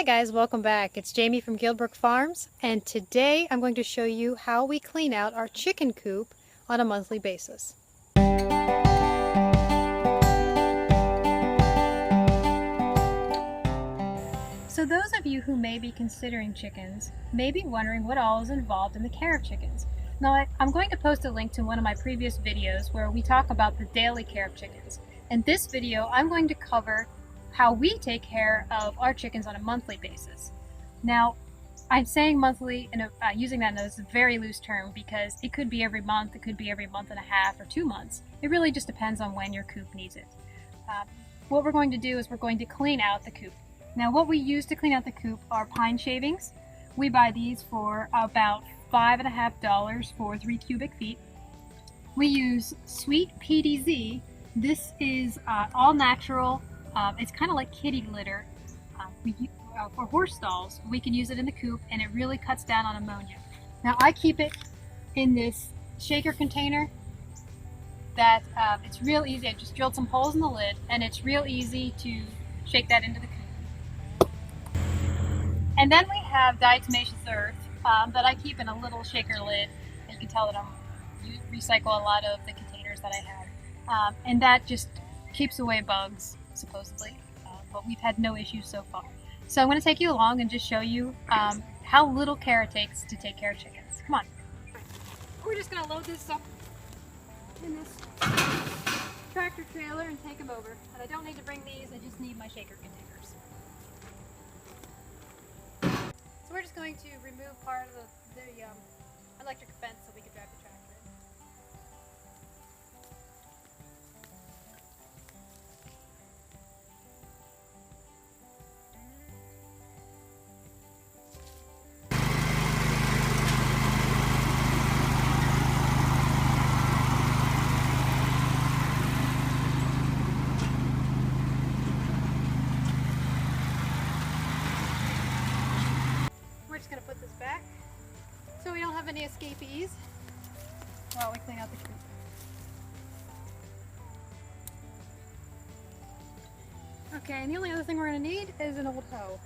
Hi guys, welcome back. It's Jamie from Gilbrook Farms, and today I'm going to show you how we clean out our chicken coop on a monthly basis. So those of you who may be considering chickens may be wondering what all is involved in the care of chickens. Now I'm going to post a link to one of my previous videos where we talk about the daily care of chickens. In this video I'm going to cover how we take care of our chickens on a monthly basis. Now, I'm saying monthly and using that as a very loose term because it could be every month, it could be every month and a half or 2 months. It really just depends on when your coop needs it. What we're going to do is we're going to clean out the coop. Now, what we use to clean out the coop are pine shavings. We buy these for about $5.50 for 3 cubic feet. We use sweet PDZ. This is all natural. It's kind of like kitty litter. For horse stalls, we can use it in the coop and it really cuts down on ammonia. Now I keep it in this shaker container that it's real easy. I just drilled some holes in the lid and it's real easy to shake that into the coop. And then we have Diatomaceous Earth that I keep in a little shaker lid. And you can tell that I recycle a lot of the containers that I have. And that just keeps away bugs, supposedly, but we've had no issues so far. So I'm going to take you along and just show you how little care it takes to take care of chickens. Come on. We're just going to load this up in this tractor trailer and take them over. And I don't need to bring these, I just need my shaker containers. So we're just going to remove part of the electric fence so we can drive the tractor in. We're just going to put this back so we don't have any escapees while we clean out the coop. Okay, and the only other thing we're going to need is an old hoe.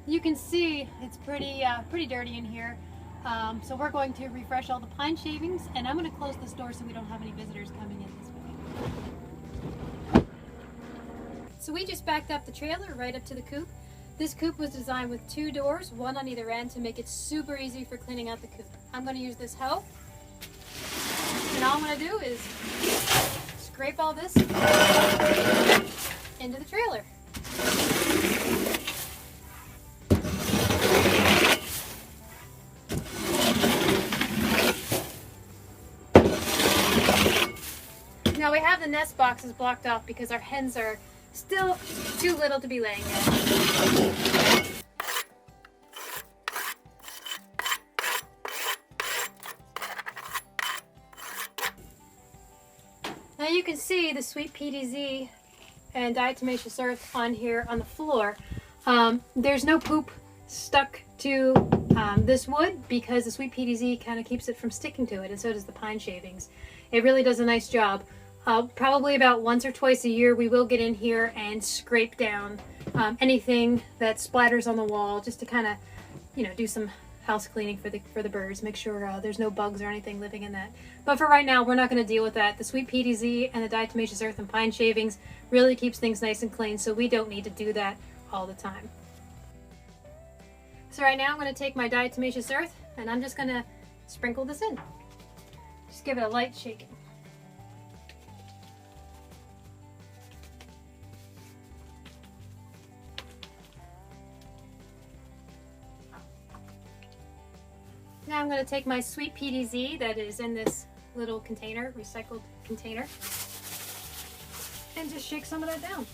You can see it's pretty dirty in here, so we're going to refresh all the pine shavings, and I'm going to close this door so we don't have any visitors coming in this way. So we just backed up the trailer right up to the coop. This coop was designed with 2 doors, one on either end, to make it super easy for cleaning out the coop. I'm going to use this hoe, and all I'm going to do is scrape all this into the trailer. Now we have the nest boxes blocked off because our hens are still too little to be laying yet. Now you can see the sweet PDZ and Diatomaceous Earth on here on the floor. There's no poop stuck to this wood because the sweet PDZ kind of keeps it from sticking to it, and so does the pine shavings. It really does a nice job. Probably about once or twice a year we will get in here and scrape down anything that splatters on the wall, just to kind of, do some house cleaning for the birds, make sure there's no bugs or anything living in that. But for right now, we're not going to deal with that. The sweet PDZ and the Diatomaceous Earth and pine shavings really keeps things nice and clean, so we don't need to do that all the time. So right now I'm going to take my Diatomaceous Earth and I'm just going to sprinkle this in. Just give it a light shaking. Now I'm going to take my sweet PDZ that is in this little container, recycled container, and just shake some of that down.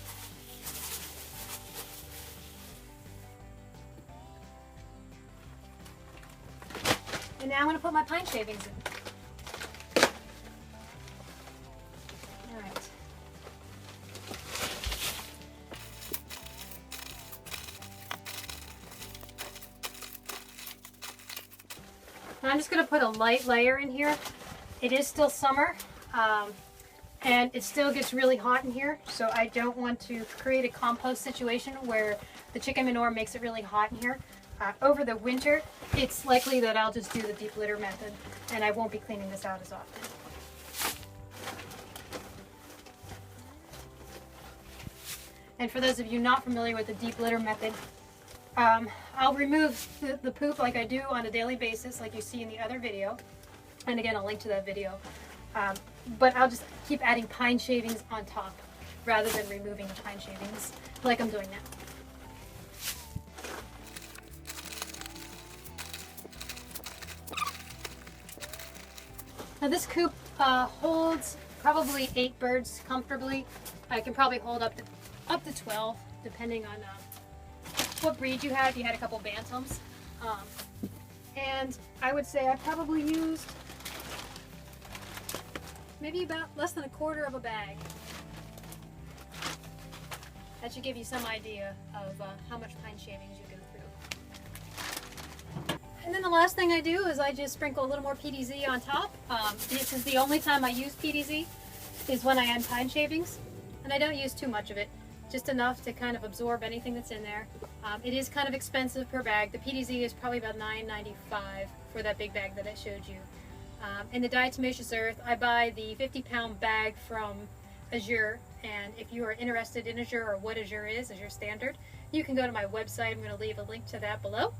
And now I'm going to put my pine shavings in. All right. I'm just going to put a light layer in here. It is still summer, and it still gets really hot in here, so I don't want to create a compost situation where the chicken manure makes it really hot in here. Over the winter, it's likely that I'll just do the deep litter method, and I won't be cleaning this out as often. And for those of you not familiar with the deep litter method, I'll remove the poop like I do on a daily basis, like you see in the other video. And again, I'll link to that video. But I'll just keep adding pine shavings on top rather than removing the pine shavings like I'm doing now. Now this coop holds probably 8 birds comfortably. I can probably hold up to 12 depending on what breed you had. If you had a couple bantams. And I would say I probably used maybe about less than 1/4 of a bag. That should give you some idea of how much pine shavings you go through. And then the last thing I do is I just sprinkle a little more PDZ on top. This is the only time I use PDZ is when I add pine shavings. And I don't use too much of it, just enough to kind of absorb anything that's in there. It is kind of expensive per bag. The PDZ is probably about $9.95 for that big bag that I showed you. And the Diatomaceous Earth, I buy the 50-pound bag from Azure, and if you are interested in Azure or what Azure is, Azure Standard, you can go to my website. I'm going to leave a link to that below,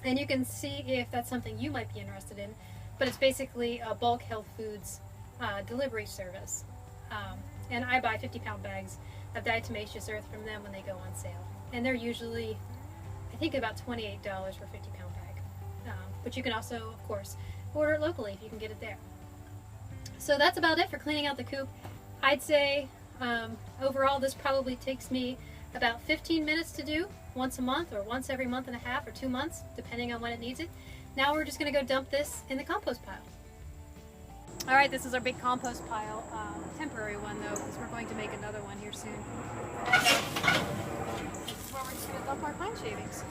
and you can see if that's something you might be interested in. But it's basically a bulk health foods delivery service, and I buy 50-pound bags of Diatomaceous Earth from them when they go on sale, and they're usually, I think, about $28 for a 50-pound bag. But you can also, of course, order it locally if you can get it there. So that's about it for cleaning out the coop. I'd say overall this probably takes me about 15 minutes to do once a month, or once every month and a half, or 2 months, depending on when it needs it. Now we're just going to go dump this in the compost pile. Alright, this is our big compost pile. Temporary one though, because we're going to make another one here soon. This is where we're just going to dump our pine shavings.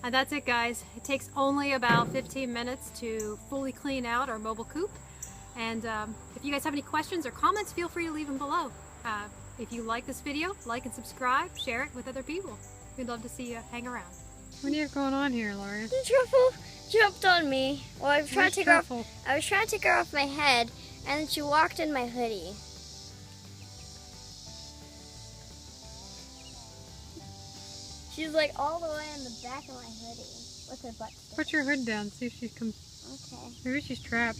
And that's it, guys. It takes only about 15 minutes to fully clean out our mobile coop. And if you guys have any questions or comments, feel free to leave them below. If you like this video, like and subscribe, share it with other people. We'd love to see you hang around. What do you have going on here, Lauren? The truffle jumped on me. Well, I was trying to take her off. I was trying to take her off my head, and then she walked in my hoodie. She's like all the way in the back of my hoodie with her butt stick. Put your hood down, see if she comes. Okay. Maybe she's trapped.